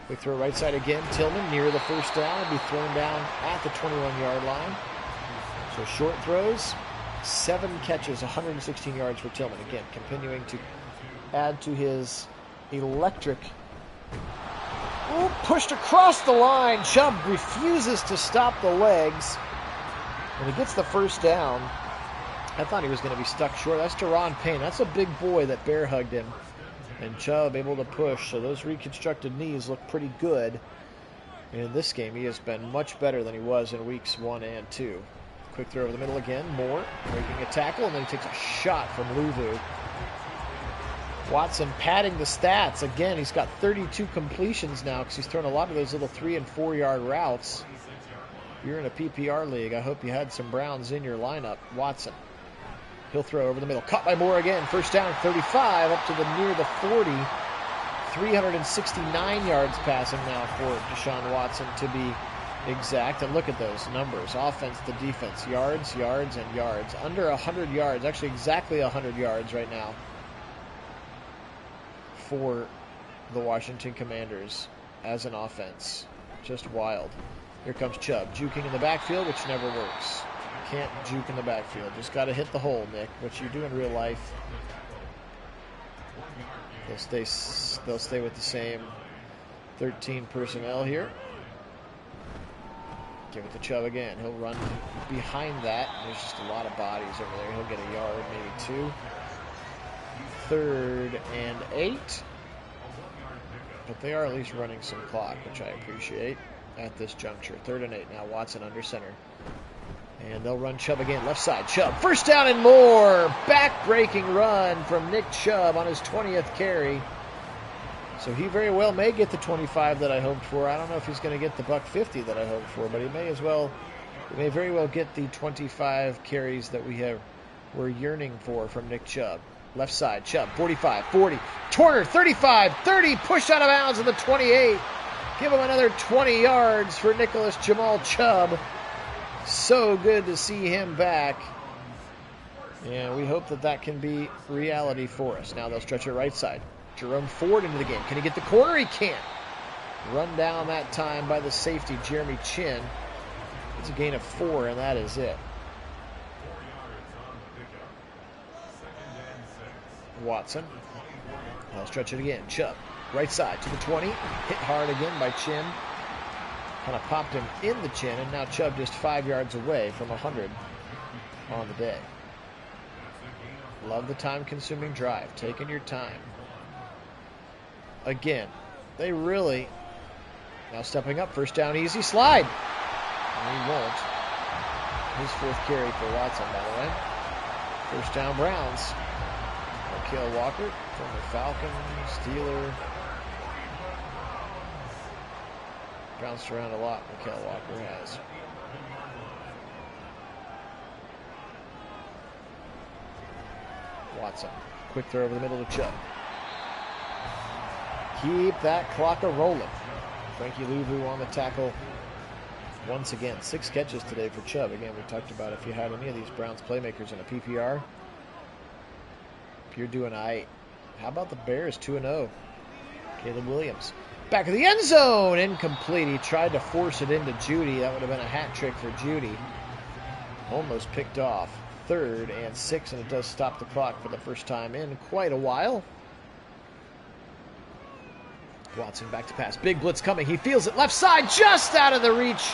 Quick throw right side again. Tillman near the first down. Will be thrown down at the 21-yard line. So short throws. 7 catches, 116 yards for Tillman. Again, continuing to add to his electric. Oh, pushed across the line. Chubb refuses to stop the legs. And he gets the first down. I thought he was going to be stuck short. That's Teron Payne. That's a big boy that bear hugged him. And Chubb able to push. So those reconstructed knees look pretty good. And in this game, he has been much better than he was in weeks 1 and 2. Quick throw over the middle again. Moore breaking a tackle, and then he takes a shot from Louvu. Watson padding the stats. Again, he's got 32 completions now because he's thrown a lot of those little 3- and 4-yard routes. If you're in a PPR league, I hope you had some Browns in your lineup. Watson. He'll throw over the middle. Caught by Moore again. First down, 35, up to the near the 40. 369 yards passing now for Deshaun Watson to be exact. And look at those numbers. Offense to defense. Yards, yards, and yards. Under 100 yards. Actually, exactly 100 yards right now for the Washington Commanders as an offense. Just wild. Here comes Chubb. Juking in the backfield, which never works. Can't juke in the backfield. Just got to hit the hole, Nick, which you do in real life. They'll stay with the same 13 personnel here. Give it to Chubb again. He'll run behind that. There's just a lot of bodies over there. He'll get a yard, maybe 2. 3rd and 8. But they are at least running some clock, which I appreciate at this juncture. 3rd and 8. Now Watson under center. And they'll run Chubb again, left side. Chubb, first down and more. Back-breaking run from Nick Chubb on his 20th carry. So he very well may get the 25 that I hoped for. I don't know if he's going to get the $150 that I hoped for, but he may very well get the 25 carries that we're yearning for from Nick Chubb. Left side, Chubb, 45, 40. Turner, 35, 30, pushed out of bounds at the 28. Give him another 20 yards for Nicholas Jamal Chubb. So good to see him back. And we hope that can be reality for us. Now they'll stretch it right side. Jerome Ford into the game. Can he get the corner? He can't. Run down that time by the safety, Jeremy Chin. It's a gain of 4, and that is it. Watson. They'll stretch it again. Chubb, right side to the 20. Hit hard again by Chin. Kind of popped him in the chin, and now Chubb just 5 yards away from 100 on the day. Love the time-consuming drive. Taking your time. Again, they really now stepping up. First down, easy slide. And he won't. His 4th carry for Watson, by the way. First down, Browns. Mikael Walker, former Falcon, Steeler. Bounced around a lot, Mikael Walker has. Watson, quick throw over the middle to Chubb. Keep that clock a-rolling. Frankie Louvu on the tackle once again. 6 catches today for Chubb. Again, we talked about if you had any of these Browns playmakers in a PPR, you're doing aight. How about the Bears 2-0? Caleb Williams. Back of the end zone. Incomplete. He tried to force it into Judy. That would have been a hat trick for Judy. Almost picked off. 3rd and 6, and it does stop the clock for the first time in quite a while. Watson back to pass. Big blitz coming. He feels it. Left side, just out of the reach.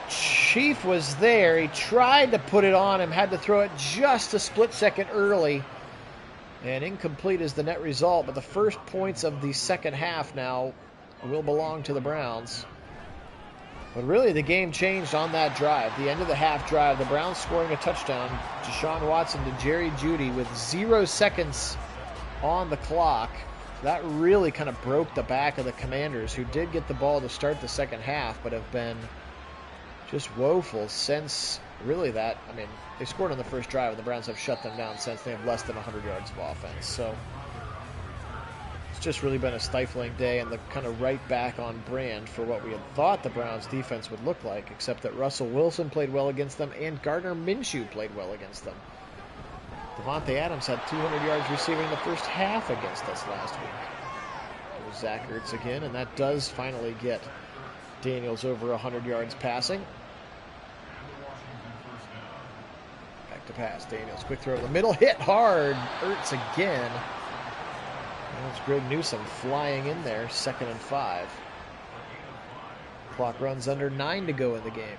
Chief was there. He tried to put it on him. Had to throw it just a split second early. And incomplete is the net result. But the first points of the second half now will belong to the Browns. But really, the game changed on that drive. The end of the half drive, the Browns scoring a touchdown. Deshaun Watson to Jerry Jeudy with 0 seconds on the clock. That really kind of broke the back of the Commanders, who did get the ball to start the second half, but have been just woeful since really that. I mean, they scored on the first drive, and the Browns have shut them down since. They have less than 100 yards of offense. So it's just really been a stifling day, and the kind of right back on brand for what we had thought the Browns defense would look like, except that Russell Wilson played well against them, and Gardner Minshew played well against them. Devontae Adams had 200 yards receiving the first half against us last week. It was Zach Ertz again, and that does finally get Daniels over 100 yards passing. Back to pass. Daniels, quick throw in the middle. Hit hard. Ertz again. That's Greg Newsome flying in there. 2nd and 5. Clock runs under 9 to go in the game.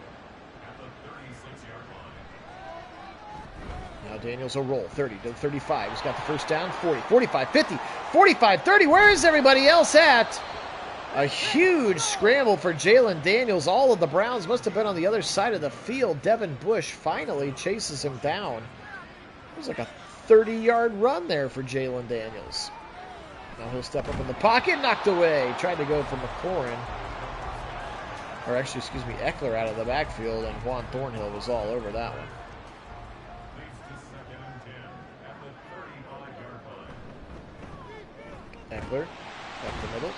Now Daniels will roll. 30 to 35. He's got the first down. 40, 45, 50, 45, 30. Where is everybody else at? A huge scramble for Jalen Daniels. All of the Browns must have been on the other side of the field. Devin Bush finally chases him down. It was like a 30-yard run there for Jalen Daniels. Now he'll step up in the pocket. Knocked away. Tried to go for McLaurin. Or actually, Eckler out of the backfield, and Juan Thornhill was all over that one. Eckler, up the middle,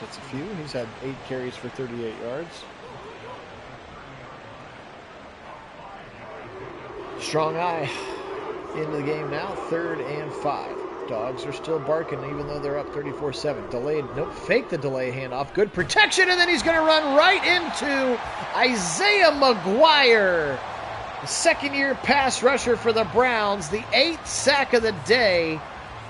gets a few. He's had 8 carries for 38 yards. Strong eye into the game now, 3rd and 5. Dogs are still barking even though they're up 34-7. Delayed, nope, fake the delay handoff. Good protection, and then he's going to run right into Isaiah McGuire. The 2nd-year pass rusher for the Browns, the 8th sack of the day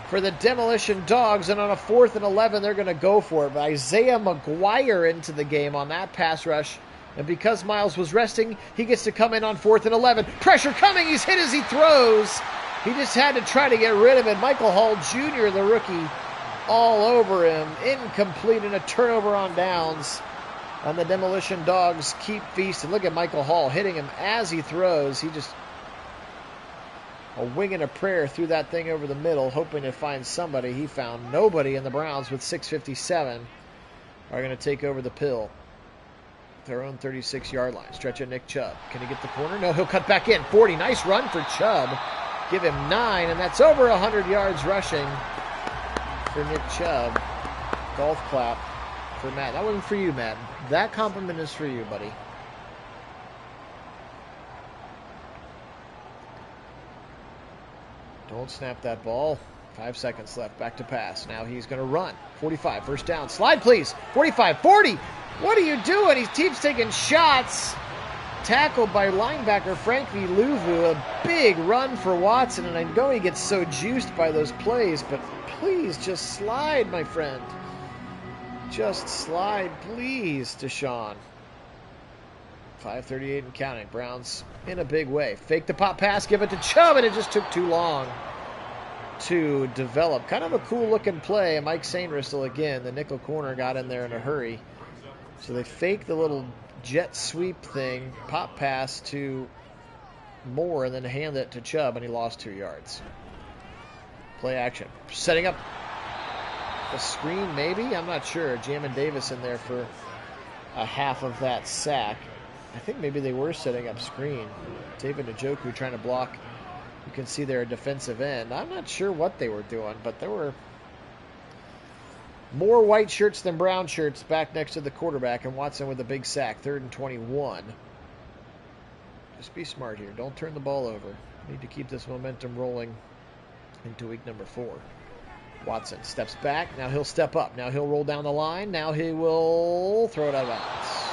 for the Demolition Dogs, and on a 4th and 11, they're going to go for it. But Isaiah McGuire into the game on that pass rush, and because Miles was resting, he gets to come in on 4th and 11. Pressure coming, he's hit as he throws. He just had to try to get rid of it. Michael Hall Jr., the rookie, all over him. Incomplete and a turnover on downs. And the Demolition Dogs keep feasting. Look at Michael Hall hitting him as he throws. He just a wing and a prayer threw that thing over the middle, hoping to find somebody. He found nobody, and the Browns with 6:57 are going to take over the pill. Their own 36-yard line. Stretch at Nick Chubb. Can he get the corner? No, he'll cut back in. 40. Nice run for Chubb. Give him 9, and that's over 100 yards rushing for Nick Chubb. Golf clap for Matt. That wasn't for you, Matt. That compliment is for you, buddy. Don't snap that ball. 5 seconds left. Back to pass. Now he's going to run. 45. First down. Slide, please. 45. 40. What are you doing? He keeps taking shots. Tackled by linebacker Frank V. Louvu. A big run for Watson. And I know he gets so juiced by those plays, but please just slide, my friend. Just slide, please, Deshaun. 5:38 and counting. Browns in a big way. Fake the pop pass, give it to Chubb, and it just took too long to develop. Kind of a cool-looking play. Mike Sainristil again, the nickel corner, got in there in a hurry. So they faked the little jet sweep thing, pop pass to Moore, and then hand it to Chubb, and he lost 2 yards. Play action. Setting up a screen, maybe? I'm not sure. Jamin Davis in there for a half of that sack. I think maybe they were setting up screen. David Njoku trying to block. You can see their defensive end. I'm not sure what they were doing, but there were more white shirts than brown shirts back next to the quarterback, and Watson with a big sack. 3rd and 21. Just be smart here. Don't turn the ball over. Need to keep this momentum rolling into week number 4. Watson steps back. Now he'll step up. Now he'll roll down the line. Now he will throw it out of bounds.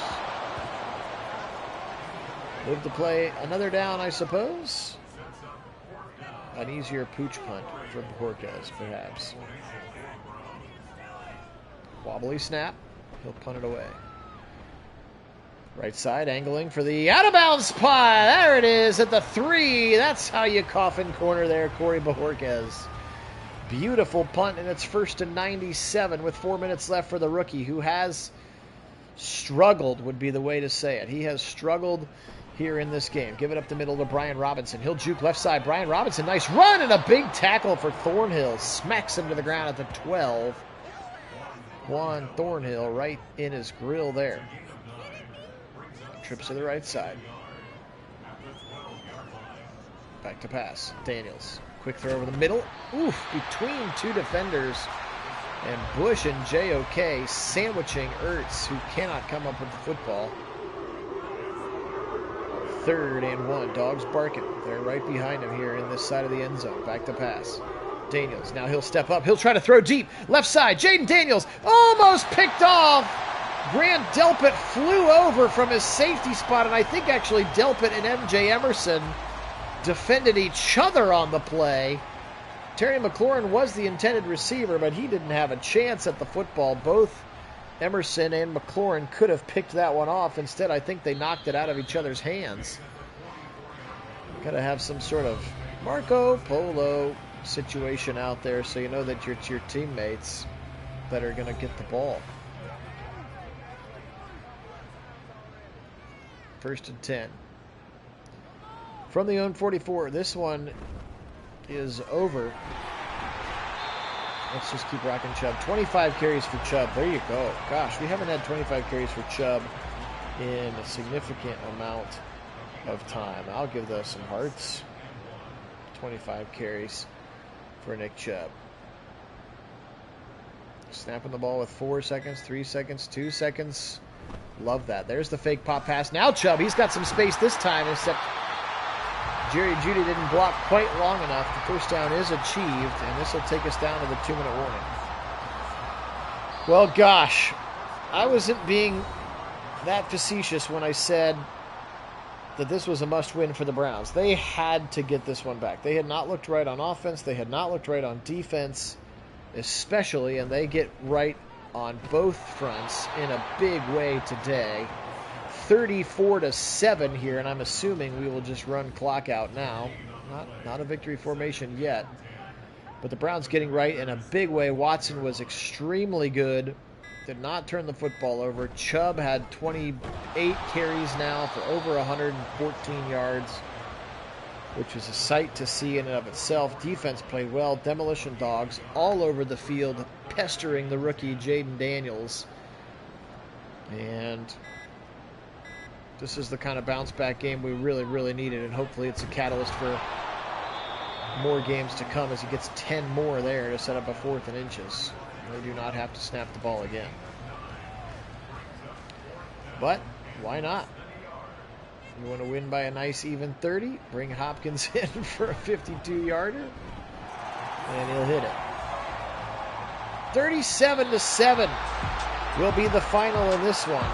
Move to play another down, I suppose. An easier pooch punt for Borges, perhaps. Wobbly snap. He'll punt it away. Right side, angling for the out-of-bounds spot. There it is at the 3. That's how you coffin corner there, Corey Bojorquez. Beautiful punt, and it's 1st and 97 with 4 minutes left for the rookie, who has struggled, would be the way to say it. He has struggled here in this game. Give it up the middle to Brian Robinson. He'll juke left side. Brian Robinson, nice run, and a big tackle for Thornhill. Smacks him to the ground at the 12. Juan Thornhill right in his grill there. Trips to the right side. Back to pass. Daniels. Quick throw over the middle. Oof, between 2 defenders. And Bush and JOK sandwiching Ertz, who cannot come up with the football. 3rd and 1. Dogs barking. They're right behind him here in this side of the end zone. Back to pass. Daniels. Now he'll step up. He'll try to throw deep. Left side. Jaden Daniels almost picked off. Grant Delpit flew over from his safety spot, and I think actually Delpit and MJ Emerson defended each other on the play. Terry McLaurin was the intended receiver, but he didn't have a chance at the football. Both Emerson and McLaurin could have picked that one off. Instead, I think they knocked it out of each other's hands. Got to have some sort of Marco Polo situation out there so you know that it's your teammates that are going to get the ball. 1st and 10. From the own 44, this one is over. Let's just keep rocking Chubb. 25 carries for Chubb. There you go. Gosh, we haven't had 25 carries for Chubb in a significant amount of time. I'll give those some hearts. 25 carries for Nick Chubb. Snapping the ball with 4 seconds, 3 seconds, 2 seconds. Love that. There's the fake pop pass. Now Chubb, he's got some space this time, except Jerry Jeudy didn't block quite long enough. The first down is achieved, and this will take us down to the 2-minute warning. Well, gosh, I wasn't being that facetious when I said that this was a must-win for the Browns. They had to get this one back. They had not looked right on offense. They had not looked right on defense, especially, and they get right on both fronts in a big way today. 34-7 here, and I'm assuming we will just run clock out now. Not a victory formation yet, but the Browns getting right in a big way. Watson was extremely good did not turn the football over. Chubb had 28 carries now for over 114 yards, which was a sight to see in and of itself. Defense played well. Demolition dogs all over the field, pestering the rookie Jaden Daniels. And this is the kind of bounce-back game we really, really needed, and hopefully it's a catalyst for more games to come as he gets 10 more there to set up a 4th and inches. They do not have to snap the ball again. But why not? You want to win by a nice even 30? Bring Hopkins in for a 52-yarder, and he'll hit it. 37-7 will be the final in this one.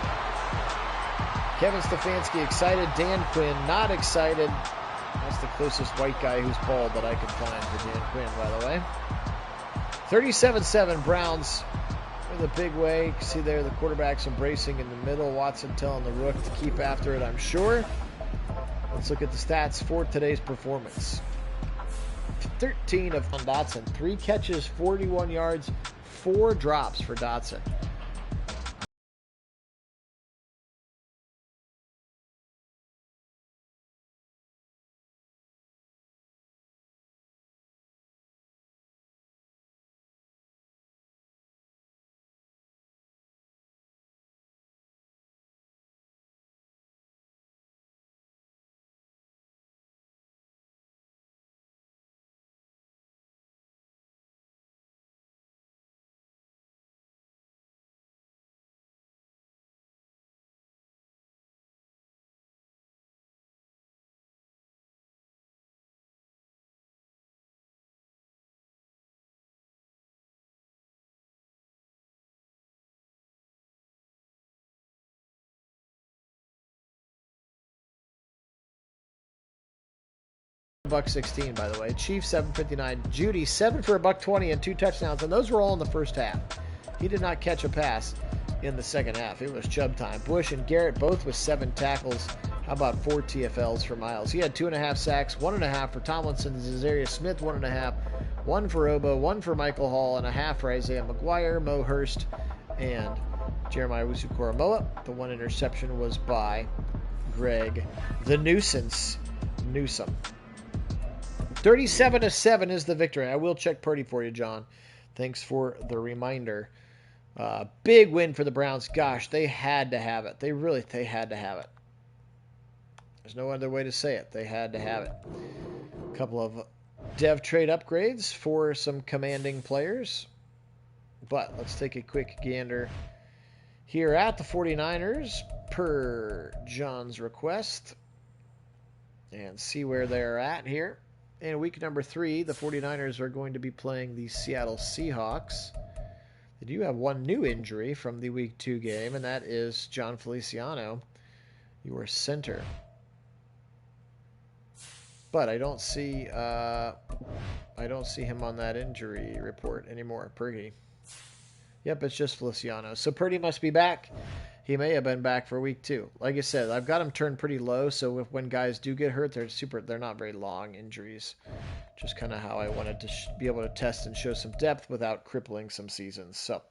Kevin Stefanski excited. Dan Quinn not excited. That's the closest white guy who's bald that I could find for Dan Quinn, by the way. 37-7, Browns in a big way. You can see there the quarterback's embracing in the middle. Watson telling the rook to keep after it, I'm sure. Let's look at the stats for today's performance. 13 of Dotson. 3 catches, 41 yards, 4 drops for Dotson. $1.16, by the way. Chiefs 759. Judy 7 for $1.20 and 2 touchdowns, and those were all in the first half. He did not catch a pass in the second half. It was Chubb time. Bush and Garrett both with 7 tackles. How about 4 TFLs for Miles? He had 2.5 sacks, 1.5 for Tomlinson, Za'Darius Smith 1.5, 1 for Obo, 1 for Michael Hall, and a half for Isaiah McGuire, Mo Hurst, and Jeremiah Wusu-Koramoah. The 1 interception was by Greg the Nuisance Newsome. 37-7 is the victory. I will check Purdy for you, John. Thanks for the reminder. Big win for the Browns. Gosh, they had to have it. They had to have it. There's no other way to say it. They had to have it. A couple of dev trade upgrades for some commanding players. But let's take a quick gander here at the 49ers per John's request and see where they're at here. In week number 3, the 49ers are going to be playing the Seattle Seahawks. They do have one new injury from the week 2 game, and that is John Feliciano, your center. But I don't see him on that injury report anymore. Purdy. Yep, it's just Feliciano. So Purdy must be back. He may have been back for week 2. Like I said, I've got him turned pretty low, so when guys do get hurt, they're not very long injuries. Just kind of how I wanted to be able to test and show some depth without crippling some seasons. So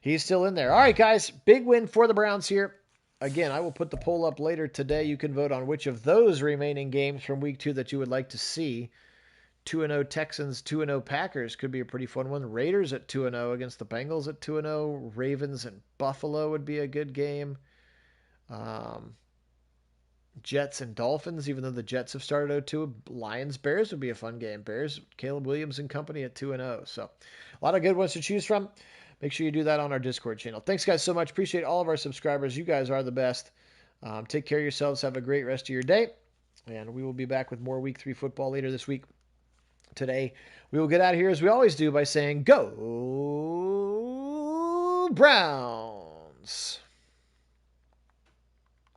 he's still in there. All right, guys, big win for the Browns here. Again, I will put the poll up later today. You can vote on which of those remaining games from week 2 that you would like to see. 2-0 Texans, 2-0 Packers could be a pretty fun one. Raiders at 2-0 against the Bengals at 2-0. Ravens and Buffalo would be a good game. Jets and Dolphins, even though the Jets have started 0-2. Lions, Bears would be a fun game. Bears, Caleb Williams and company at 2-0. So a lot of good ones to choose from. Make sure you do that on our Discord channel. Thanks, guys, so much. Appreciate all of our subscribers. You guys are the best. Take care of yourselves. Have a great rest of your day. And we will be back with more Week 3 football later this week. Today, we will get out of here as we always do by saying, Go Browns!